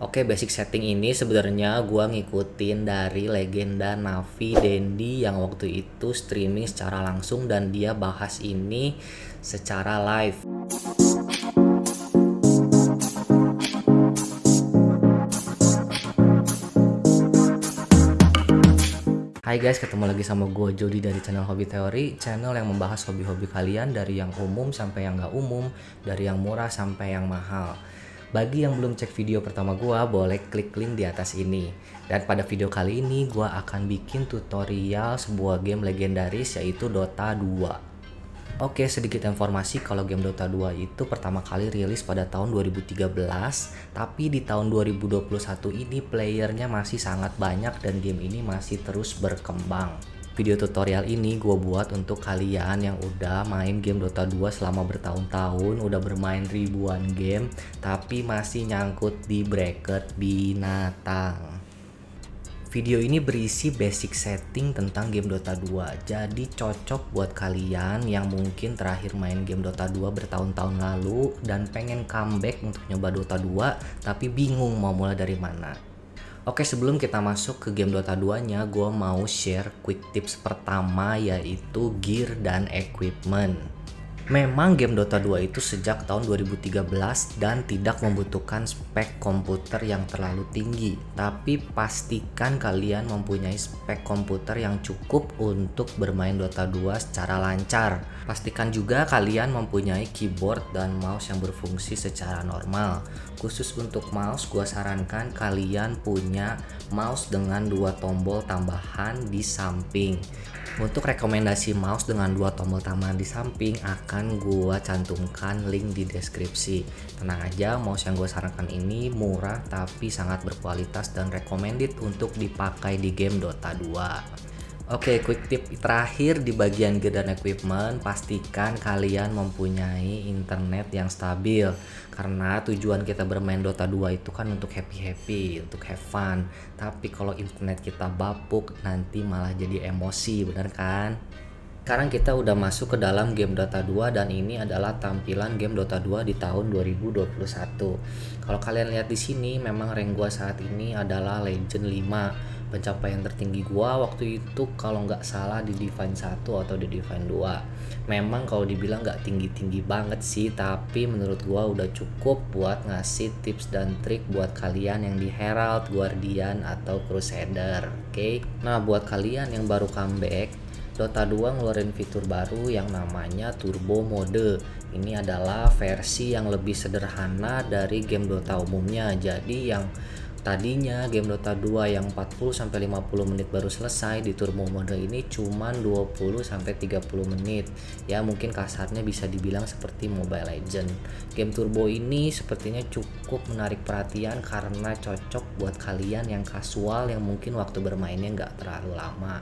Oke, basic setting ini sebenarnya gua ngikutin dari legenda Navi Dendi yang waktu itu streaming secara langsung dan dia bahas ini secara live. Hai guys, ketemu lagi sama gue Jody dari channel Hobi Teori, channel yang membahas hobi-hobi kalian dari yang umum sampai yang gak umum, dari yang murah sampai yang mahal. Bagi yang belum cek video pertama gue, boleh klik link di atas ini. Dan pada video kali ini gue akan bikin tutorial sebuah game legendaris yaitu Dota 2. Oke, sedikit informasi kalau game Dota 2 itu pertama kali rilis pada tahun 2013, tapi di tahun 2021 ini playernya masih sangat banyak dan game ini masih terus berkembang. Video tutorial ini gue buat untuk kalian yang udah main game Dota 2 selama bertahun-tahun, udah bermain ribuan game, tapi masih nyangkut di bracket binatang. Video ini berisi basic setting tentang game Dota 2, jadi cocok buat kalian yang mungkin terakhir main game Dota 2 bertahun-tahun lalu dan pengen comeback untuk nyoba Dota 2 tapi bingung mau mulai dari mana. Oke, sebelum kita masuk ke game Dota 2-nya, gue mau share quick tips pertama yaitu gear dan equipment. Memang game Dota 2 itu sejak tahun 2013 dan tidak membutuhkan spek komputer yang terlalu tinggi, tapi pastikan kalian mempunyai spek komputer yang cukup untuk bermain Dota 2 secara lancar. Pastikan juga kalian mempunyai keyboard dan mouse yang berfungsi secara normal. Khusus untuk mouse, gua sarankan kalian punya mouse dengan 2 tombol tambahan di samping. Untuk rekomendasi mouse dengan 2 tombol tambahan di samping akan gua cantumkan link di deskripsi. Tenang aja, mouse yang gua sarankan ini murah tapi sangat berkualitas dan recommended untuk dipakai di game Dota 2. Oke, quick tip terakhir di bagian gear dan equipment, pastikan kalian mempunyai internet yang stabil. Karena tujuan kita bermain Dota 2 itu kan untuk happy-happy, untuk have fun. Tapi kalau internet kita bapuk, nanti malah jadi emosi, bener kan? Sekarang kita udah masuk ke dalam game Dota 2 dan ini adalah tampilan game Dota 2 di tahun 2021. Kalau kalian lihat di sini, memang rank gua saat ini adalah Legend 5. Pencapaian tertinggi gua waktu itu kalau nggak salah di Divine 1 atau di Divine 2. Memang kalau dibilang nggak tinggi-tinggi banget sih, tapi menurut gua udah cukup buat ngasih tips dan trik buat kalian yang di Herald, Guardian, atau Crusader. Oke. Nah, buat kalian yang baru comeback, Dota 2 ngeluarin fitur baru yang namanya Turbo Mode. Ini adalah versi yang lebih sederhana dari game Dota umumnya. Jadi yang tadinya game Dota 2 yang 40-50 menit baru selesai, di Turbo Mode ini cuman 20-30 menit. Ya mungkin kasarnya bisa dibilang seperti Mobile Legend. Game Turbo ini sepertinya cukup menarik perhatian karena cocok buat kalian yang casual yang mungkin waktu bermainnya nggak terlalu lama.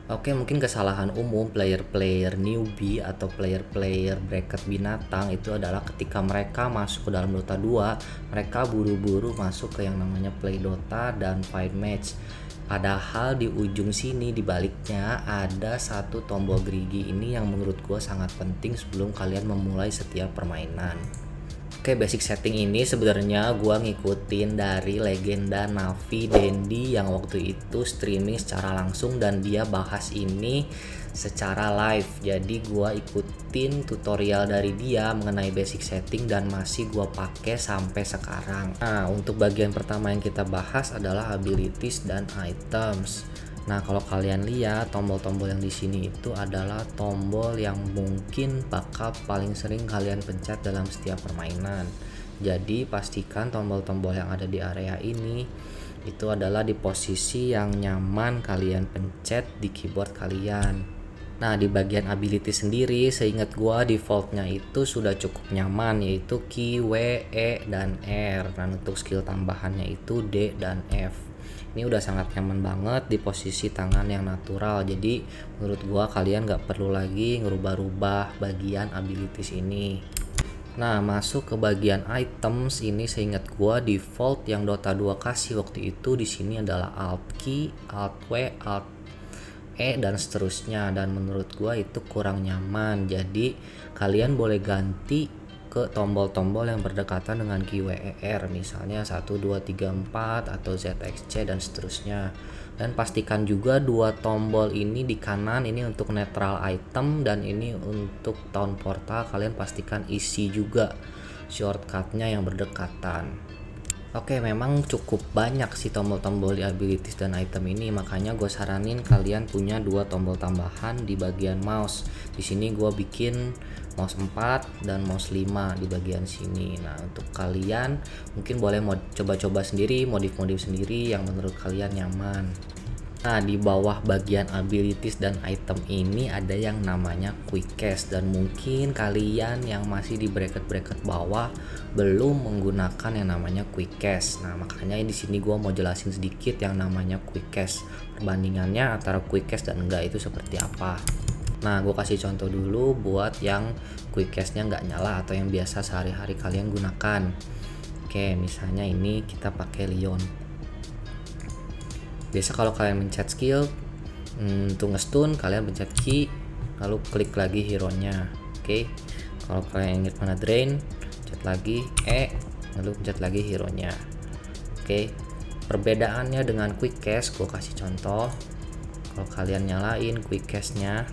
Oke, mungkin kesalahan umum player-player newbie atau player-player bracket binatang itu adalah ketika mereka masuk ke dalam Dota 2, mereka buru-buru masuk ke yang namanya play Dota dan fight match. Padahal di ujung sini di baliknya ada satu tombol gerigi ini yang menurut gue sangat penting sebelum kalian memulai setiap permainan. Oke, basic setting ini sebenarnya gua ngikutin dari legenda Navi Dendi yang waktu itu streaming secara langsung dan dia bahas ini secara live. Jadi gua ikutin tutorial dari dia mengenai basic setting dan masih gua pakai sampai sekarang. Nah, untuk bagian pertama yang kita bahas adalah abilities dan items. Nah, kalau kalian lihat tombol-tombol yang di sini itu adalah tombol yang mungkin bakal paling sering kalian pencet dalam setiap permainan. Jadi, pastikan tombol-tombol yang ada di area ini itu adalah di posisi yang nyaman kalian pencet di keyboard kalian. Nah, di bagian ability sendiri, seingat gua defaultnya itu sudah cukup nyaman, yaitu Q, W, E, dan R. Dan untuk skill tambahannya itu D dan F. Ini udah sangat nyaman banget di posisi tangan yang natural. Jadi menurut gua kalian gak perlu lagi ngerubah-rubah bagian abilities ini. Nah, masuk ke bagian items ini, seingat gua default yang Dota 2 kasih waktu itu di sini adalah Alt Key, Alt W, Alt E dan seterusnya, dan menurut gua itu kurang nyaman. Jadi kalian boleh ganti ke tombol-tombol yang berdekatan dengan KeyWER, misalnya 1, 2, 3, 4 atau ZXC dan seterusnya. Dan pastikan juga dua tombol ini di kanan, ini untuk netral item dan ini untuk town portal, kalian pastikan isi juga shortcutnya yang berdekatan. Oke, memang cukup banyak sih tombol-tombol di abilities dan item ini, makanya gue saranin kalian punya dua tombol tambahan di bagian mouse. Di sini gue bikin mouse 4 dan mouse 5 di bagian sini. Nah, untuk kalian mungkin boleh coba-coba sendiri, modif-modif sendiri yang menurut kalian nyaman. Nah, di bawah bagian abilities dan item ini ada yang namanya quick cast, dan mungkin kalian yang masih di bracket bawah belum menggunakan yang namanya quick cast. Nah, makanya di sini gua mau jelasin sedikit yang namanya quick cast. Perbandingannya antara quick cast dan enggak itu seperti apa. Nah, gue kasih contoh dulu buat yang quick cast-nya nggak nyala atau yang biasa sehari-hari kalian gunakan. Oke, misalnya ini kita pakai Leon. Biasa kalau kalian mencet skill untuk nge-stun, kalian pencet Q lalu klik lagi hero-nya. Oke. Kalau kalian ingin mana drain, pencet lagi lalu pencet lagi hero-nya. Oke. Perbedaannya dengan quick cast, gue kasih contoh. Kalau kalian nyalain quick cast-nya,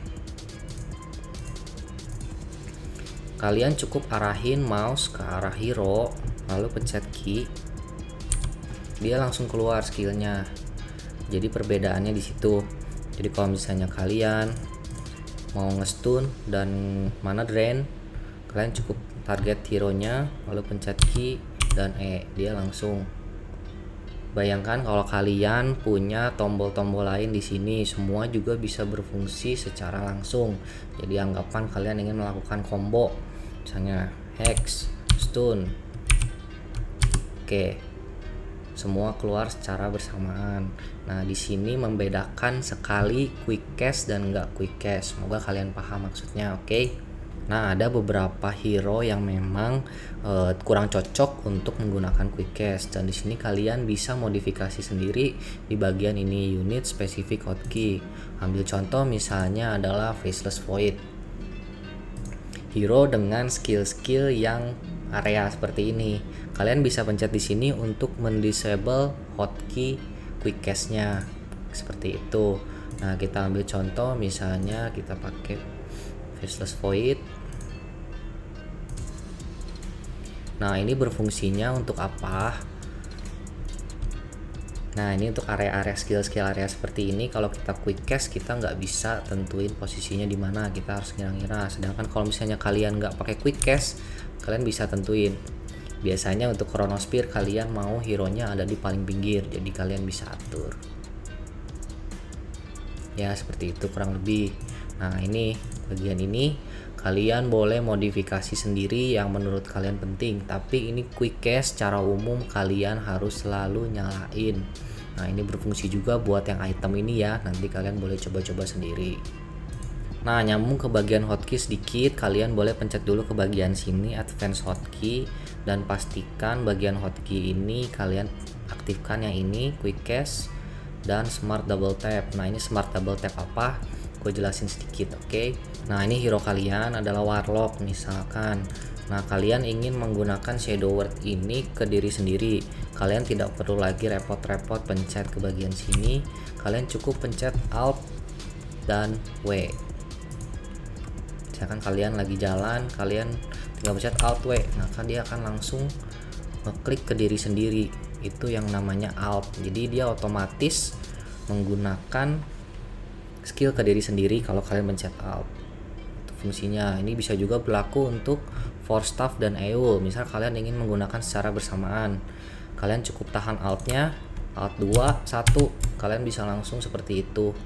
kalian cukup arahin mouse ke arah hero lalu pencet Q, dia langsung keluar skillnya. Jadi perbedaannya di situ. Jadi kalau misalnya kalian mau nge-stun dan mana drain, kalian cukup target hero-nya lalu pencet Q dan dia langsung. Bayangkan kalau kalian punya tombol-tombol lain di sini, semua juga bisa berfungsi secara langsung. Jadi anggapan kalian ingin melakukan combo, misalnya hex, stun. Oke. Semua keluar secara bersamaan. Nah, di sini membedakan sekali quick cast dan enggak quick cast. Semoga kalian paham maksudnya, oke? Nah, ada beberapa hero yang memang kurang cocok untuk menggunakan quick cast, dan di sini kalian bisa modifikasi sendiri di bagian ini, unit specific hotkey. Ambil contoh misalnya adalah Faceless Void. Hero dengan skill-skill yang area seperti ini. Kalian bisa pencet di sini untuk mendisable hotkey quick cast-nya seperti itu. Nah, kita ambil contoh misalnya kita pakai Faceless Void. Nah, ini berfungsinya untuk apa? Nah, ini untuk area-area skill-skill area seperti ini. Kalau kita quick cast, kita nggak bisa tentuin posisinya di mana, kita harus ngira-ngira. Sedangkan kalau misalnya kalian nggak pakai quick cast, kalian bisa tentuin. Biasanya untuk Chronosphere kalian mau hero-nya ada di paling pinggir, jadi kalian bisa atur. Ya, seperti itu kurang lebih. Nah, ini bagian ini kalian boleh modifikasi sendiri yang menurut kalian penting, tapi ini quick cast secara umum kalian harus selalu nyalain. Nah, ini berfungsi juga buat yang item ini ya, nanti kalian boleh coba-coba sendiri. Nah, nyambung ke bagian hotkey sedikit, kalian boleh pencet dulu ke bagian sini advance hotkey, dan pastikan bagian hotkey ini kalian aktifkan yang ini quick cast dan smart double tap. Nah, ini smart double tap apa? Gue jelasin sedikit, oke? Nah, ini hero kalian adalah Warlock misalkan. Nah, kalian ingin menggunakan Shadow Word ini ke diri sendiri. Kalian tidak perlu lagi repot-repot pencet ke bagian sini. Kalian cukup pencet Alt dan W. Misalkan kalian lagi jalan, kalian tinggal pencet Alt W, maka dia akan langsung ngeklik ke diri sendiri. Itu yang namanya Alt. Jadi dia otomatis menggunakan skill ke diri sendiri kalau kalian pencet Alt. Itu fungsinya. Ini bisa juga berlaku untuk Force Staff dan EO. Misal kalian ingin menggunakan secara bersamaan, kalian cukup tahan Alt-nya, Alt 2, 1, kalian bisa langsung seperti itu.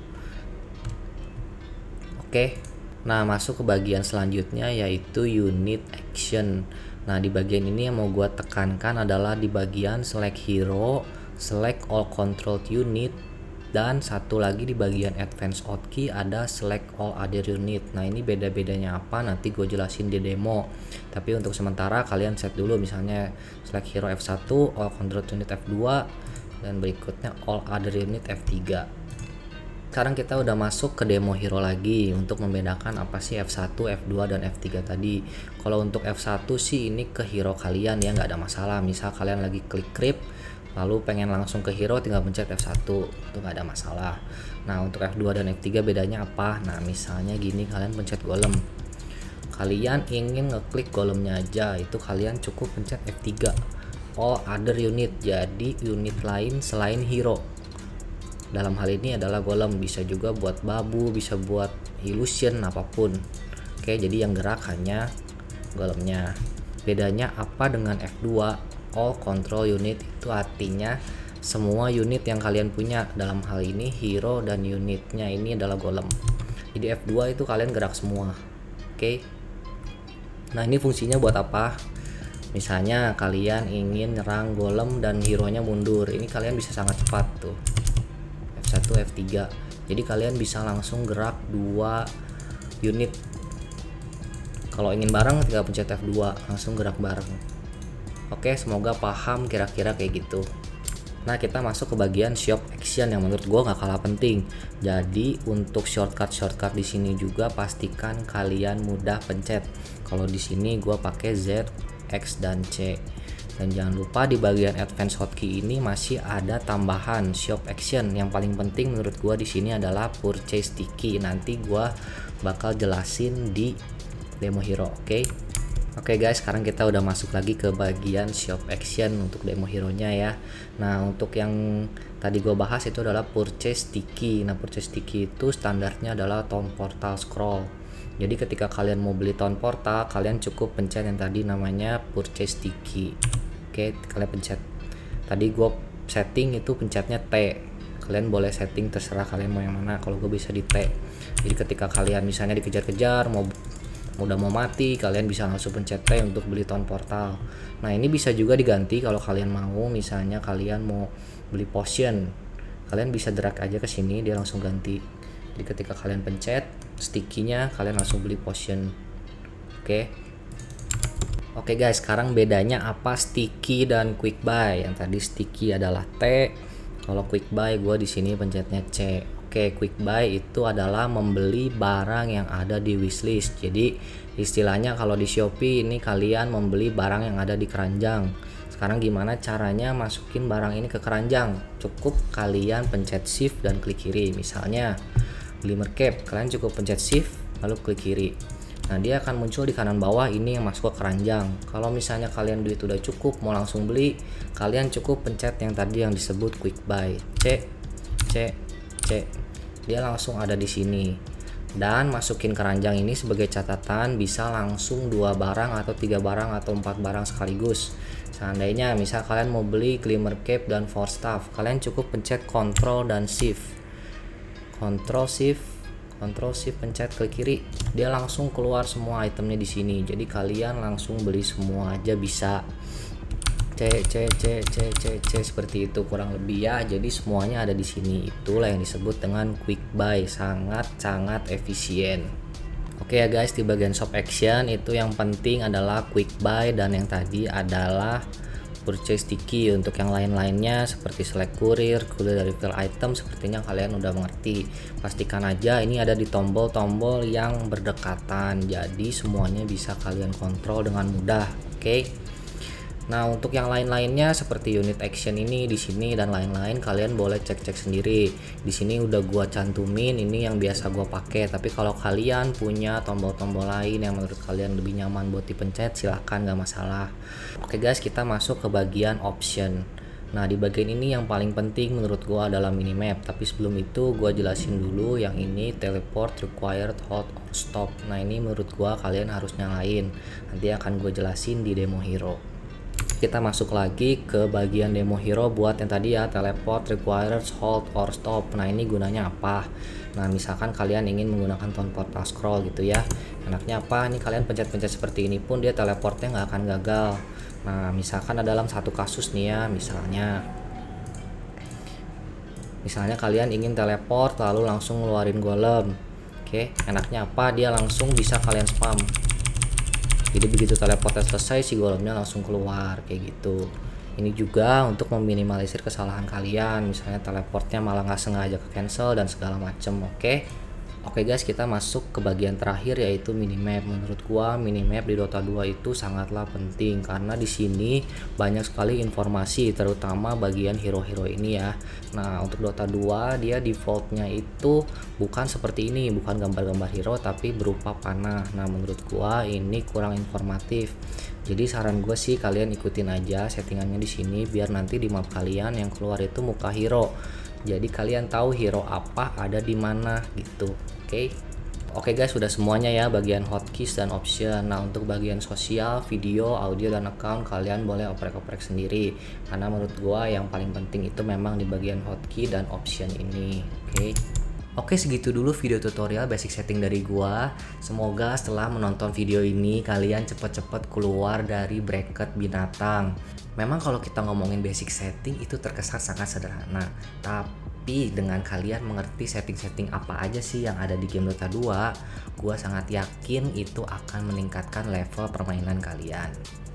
Oke. Nah, masuk ke bagian selanjutnya yaitu unit action. Nah, di bagian ini yang mau gue tekankan adalah di bagian select hero, select all controlled unit, dan satu lagi di bagian advanced hotkey ada select all other unit. Nah, ini beda-bedanya apa nanti gue jelasin di demo. Tapi untuk sementara kalian set dulu misalnya select hero F1, all controlled unit F2, dan berikutnya all other unit F3. Sekarang kita udah masuk ke demo hero lagi untuk membedakan apa sih F1, F2, dan F3 tadi. Kalau untuk F1 sih ini ke hero kalian ya, nggak ada masalah. Misal kalian lagi klik creep lalu pengen langsung ke hero, tinggal pencet F1, itu nggak ada masalah. Nah untuk F2 dan F3 bedanya apa? Nah misalnya gini, kalian pencet golem, kalian ingin ngeklik golemnya aja, itu kalian cukup pencet F3, all other unit, jadi unit lain selain hero. Dalam hal ini adalah golem, bisa juga buat babu, bisa buat illusion, apapun. Oke, jadi yang gerak hanya golemnya. Bedanya apa dengan F2? All control unit, itu artinya semua unit yang kalian punya, dalam hal ini hero dan unitnya ini adalah golem. Jadi F2 itu kalian gerak semua. Oke. Nah ini fungsinya buat apa? Misalnya kalian ingin nyerang golem dan hero nya mundur, ini kalian bisa sangat cepat tuh, F1, F3. Jadi kalian bisa langsung gerak 2 unit. Kalau ingin bareng tinggal pencet F2, langsung gerak bareng. Oke, semoga paham kira-kira kayak gitu. Nah kita masuk ke bagian shop action yang menurut gua nggak kalah penting. Jadi untuk shortcut di sini juga pastikan kalian mudah pencet. Kalau di sini gua pakai Z, X, dan C. Dan jangan lupa di bagian advance hotkey ini masih ada tambahan shop action. Yang paling penting menurut gua di sini adalah purchase sticky. Nanti gua bakal jelasin di demo hero, oke? Oke guys, sekarang kita udah masuk lagi ke bagian shop action untuk demo hero nya ya. Nah untuk yang tadi gue bahas itu adalah purchase sticky. Nah purchase sticky itu standarnya adalah Town Portal Scroll. Jadi ketika kalian mau beli Town Portal, kalian cukup pencet yang tadi namanya purchase sticky. Oke, kalian pencet. Tadi gue setting itu pencetnya T. Kalian boleh setting terserah kalian mau yang mana. Kalau gue bisa di T. Jadi ketika kalian misalnya dikejar-kejar, udah mau mati, kalian bisa langsung pencet T untuk beli Town Portal. Nah ini bisa juga diganti kalau kalian mau. Misalnya kalian mau beli potion, kalian bisa drag aja ke sini, dia langsung ganti. Jadi ketika kalian pencet sticky-nya, kalian langsung beli potion. Oke guys, sekarang bedanya apa sticky dan quick buy? Yang tadi sticky adalah T, kalau quick buy gue di sini pencetnya C. Oke, quick buy itu adalah membeli barang yang ada di wishlist. Jadi istilahnya kalau di Shopee ini kalian membeli barang yang ada di keranjang. Sekarang gimana caranya masukin barang ini ke keranjang? Cukup kalian pencet shift dan klik kiri. Misalnya beli mercap, kalian cukup pencet shift lalu klik kiri. Nah dia akan muncul di kanan bawah, ini yang masuk ke keranjang. Kalau misalnya kalian duit udah cukup mau langsung beli, kalian cukup pencet yang tadi yang disebut quick buy, C. Dia langsung ada di sini. Dan masukin keranjang ini sebagai catatan, bisa langsung 2 barang atau 3 barang atau 4 barang sekaligus. Seandainya misal kalian mau beli Glimmer Cape dan Force Staff, kalian cukup pencet Ctrl dan Shift. Ctrl Shift pencet klik kiri, dia langsung keluar semua itemnya di sini. Jadi kalian langsung beli semua aja bisa. C seperti itu kurang lebih ya. Jadi semuanya ada di sini. Itulah yang disebut dengan quick buy, sangat efisien. Oke ya guys, di bagian shop action itu yang penting adalah quick buy dan yang tadi adalah purchase sticky. Untuk yang lain-lainnya seperti select courier dari refill item, sepertinya kalian udah mengerti. Pastikan aja ini ada di tombol-tombol yang berdekatan, jadi semuanya bisa kalian kontrol dengan mudah. Oke. Nah untuk yang lain-lainnya seperti unit action ini di sini dan lain-lain, kalian boleh cek-cek sendiri. Di sini udah gua cantumin ini yang biasa gua pakai. Tapi kalau kalian punya tombol-tombol lain yang menurut kalian lebih nyaman buat dipencet, silahkan, gak masalah. Oke guys, kita masuk ke bagian option. Nah di bagian ini yang paling penting menurut gua adalah minimap. Tapi sebelum itu gua jelasin dulu yang ini, teleport required hold or stop. Nah ini menurut gua kalian harus nyalain. Nanti akan gua jelasin di demo hero. Kita masuk lagi ke bagian demo hero buat yang tadi ya, teleport requires hold or stop. Nah ini gunanya apa? Nah misalkan kalian ingin menggunakan Town Portal Scroll gitu ya, enaknya apa? Ini kalian pencet-pencet seperti ini pun dia teleportnya nggak akan gagal. Nah misalkan dalam satu kasus nih ya, misalnya kalian ingin teleport lalu langsung ngeluarin golem. Oke, enaknya apa? Dia langsung bisa kalian spam. Jadi begitu teleportnya selesai, si golemnya langsung keluar kayak gitu. Ini juga untuk meminimalisir kesalahan kalian, misalnya teleportnya malah nggak sengaja ke cancel dan segala macem. Oke guys, kita masuk ke bagian terakhir yaitu minimap. Menurut gua minimap di Dota 2 itu sangatlah penting karena di sini banyak sekali informasi, terutama bagian hero-hero ini ya. Nah, untuk Dota 2 dia defaultnya itu bukan seperti ini, bukan gambar-gambar hero tapi berupa panah. Nah, menurut gua ini kurang informatif. Jadi saran gue sih kalian ikutin aja settingannya di sini biar nanti di map kalian yang keluar itu muka hero. Jadi kalian tahu hero apa ada di mana gitu. Oke guys, sudah semuanya ya bagian hotkeys dan option. Nah, untuk bagian sosial, video, audio dan account kalian boleh oprek-oprek sendiri. Karena menurut gua yang paling penting itu memang di bagian hotkey dan option ini. Oke, segitu dulu video tutorial basic setting dari gua. Semoga setelah menonton video ini kalian cepet-cepet keluar dari bracket binatang. Memang kalau kita ngomongin basic setting itu terkesan sangat sederhana, tapi dengan kalian mengerti setting-setting apa aja sih yang ada di game Dota 2, gua sangat yakin itu akan meningkatkan level permainan kalian.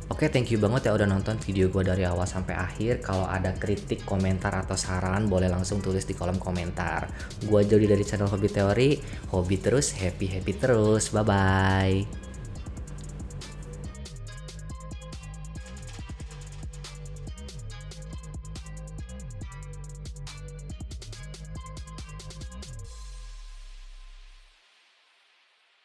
Oke, thank you banget ya udah nonton video gue dari awal sampai akhir. Kalau ada kritik, komentar, atau saran, boleh langsung tulis di kolom komentar. Gue Jody dari channel Hobi Teori. Hobi terus, happy terus. Bye-bye.